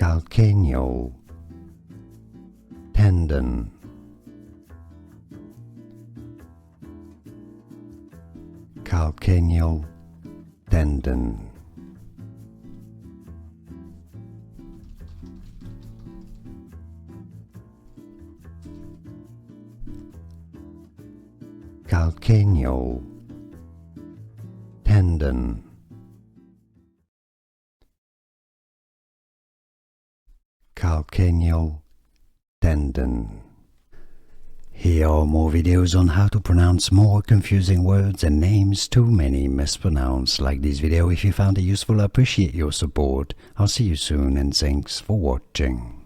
calcaneal, tendon, calcaneal, tendon, calcaneal, tendon, calcaneal, tendon. Here are more videos on how to pronounce more confusing words and names too many mispronounced. Like this video if you found it useful. I appreciate your support. I'll see you soon and thanks for watching.